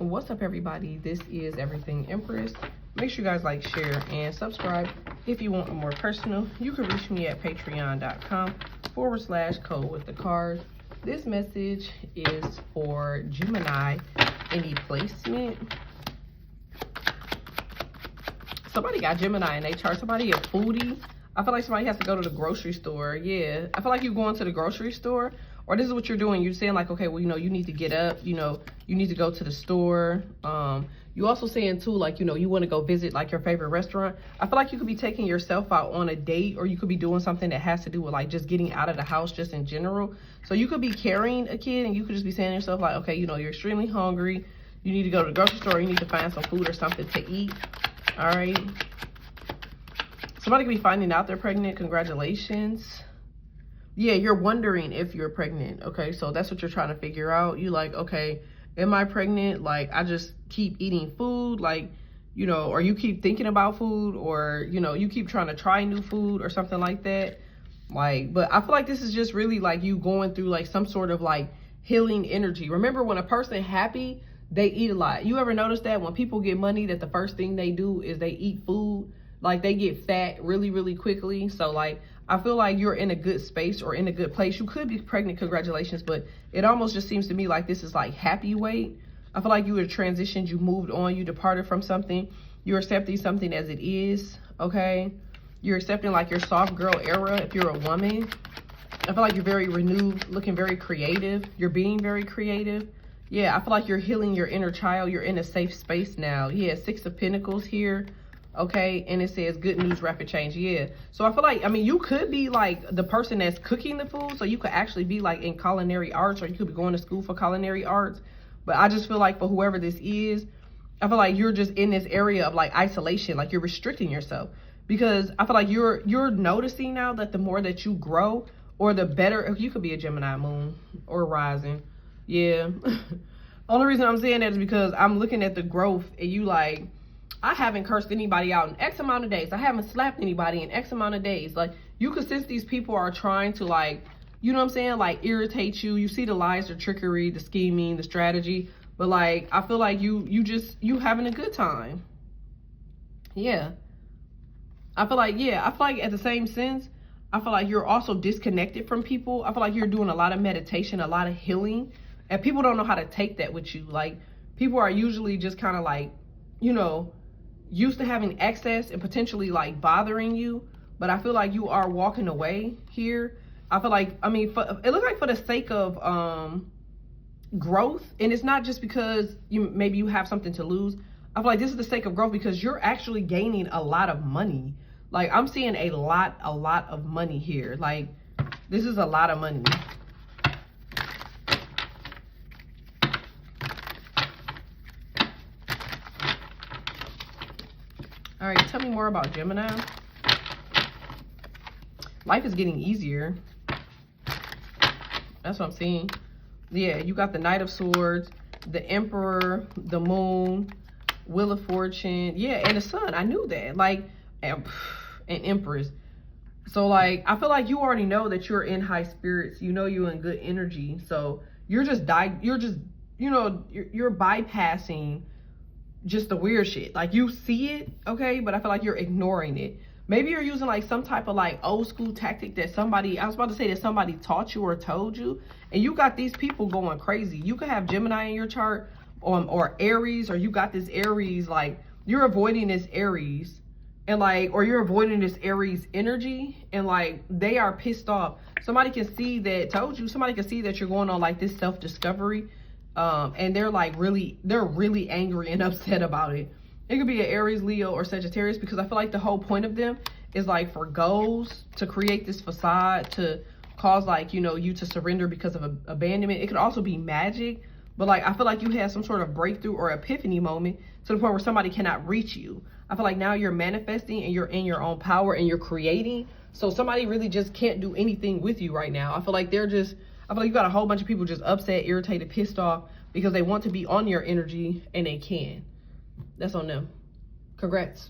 What's up, everybody? This is Everything Empress. Make sure you guys like, share, and subscribe. If you want more personal, you can reach me at patreon.com/code with the card. This message is for Gemini. Any placement? Somebody got Gemini in their chart. Somebody a foodie. I feel like somebody has to go to the grocery store. Yeah, I feel like you're going to the grocery store, or this is what you're doing. You're saying like, okay, well, you need to get up, you need to go to the store. You also saying too, like, you want to go visit like your favorite restaurant. I feel like you could be taking yourself out on a date, or you could be doing something that has to do with like just getting out of the house just in general. So you could be carrying a kid, and you could just be saying to yourself like, okay, you're extremely hungry. You need to go to the grocery store. You need to find some food or something to eat. All right. Somebody could be finding out they're pregnant. Congratulations. Yeah, you're wondering if you're pregnant. Okay, so that's what you're trying to figure out. You like, okay, am I pregnant? Like, I just keep eating food, like, or you keep thinking about food, or, you keep trying to try new food or something like that. Like, but I feel like this is just really like you going through like some sort of like healing energy. Remember, when a person happy, they eat a lot. You ever notice that when people get money, that the first thing they do is they eat food? Like, they get fat really, really quickly. So like, I feel like you're in a good space or in a good place. You could be pregnant, congratulations, but it almost just seems to me like this is like happy weight. I feel like you had transitioned, you moved on, you departed from something. You're accepting something as it is, okay? You're accepting like your soft girl era if you're a woman. I feel like you're very renewed, looking very creative. You're being very creative. Yeah, I feel like you're healing your inner child. You're in a safe space now. Yeah, 6 of Pentacles here. Okay, and it says good news, rapid change. Yeah, so I feel like, you could be like the person that's cooking the food, so you could actually be like in culinary arts, or you could be going to school for culinary arts. But I just feel like for whoever this is, I feel like you're just in this area of like isolation, like you're restricting yourself, because I feel like you're noticing now that the more that you grow, or the better. You could be a Gemini moon or rising. Yeah. Only reason I'm saying that is because I'm looking at the growth, and you like, I haven't cursed anybody out in X amount of days. I haven't slapped anybody in X amount of days. Like, you could sense these people are trying to like, like irritate you. You see the lies, the trickery, the scheming, the strategy. But like, I feel like you having a good time. Yeah. I feel like at the same sense, I feel like you're also disconnected from people. I feel like you're doing a lot of meditation, a lot of healing. And people don't know how to take that with you. Like, people are usually just kind of like, used to having excess and potentially like bothering you, but I feel like you are walking away here. I feel like, it looks like for the sake of growth, and it's not just because maybe you have something to lose. I feel like this is the sake of growth because you're actually gaining a lot of money. Like, I'm seeing a lot of money here. Like, this is a lot of money. All right, tell me more about Gemini. Life is getting easier. That's what I'm seeing. Yeah, you got the Knight of Swords, the Emperor, the Moon, Wheel of Fortune. Yeah, and the Sun. I knew that. Like, and Empress. So, like, I feel like you already know that you're in high spirits. You're in good energy. So, you're bypassing just the weird shit. Like, you see it, okay, but I feel like you're ignoring it. Maybe you're using like some type of like old school tactic that somebody taught you or told you, and you got these people going crazy. You could have Gemini in your chart, or Aries, or you got this Aries, like you're avoiding this Aries, and like, or you're avoiding this Aries energy, and like they are pissed off. Somebody can see that you're going on like this self-discovery. And they're really angry and upset about it. It could be an Aries, Leo, or Sagittarius, because I feel like the whole point of them is like for goals, to create this facade, to cause like, you to surrender because of abandonment. It could also be magic, but like, I feel like you had some sort of breakthrough or epiphany moment to the point where somebody cannot reach you. I feel like now you're manifesting and you're in your own power and you're creating. So somebody really just can't do anything with you right now. I feel like you got a whole bunch of people just upset, irritated, pissed off because they want to be on your energy and they can. That's on them. Congrats.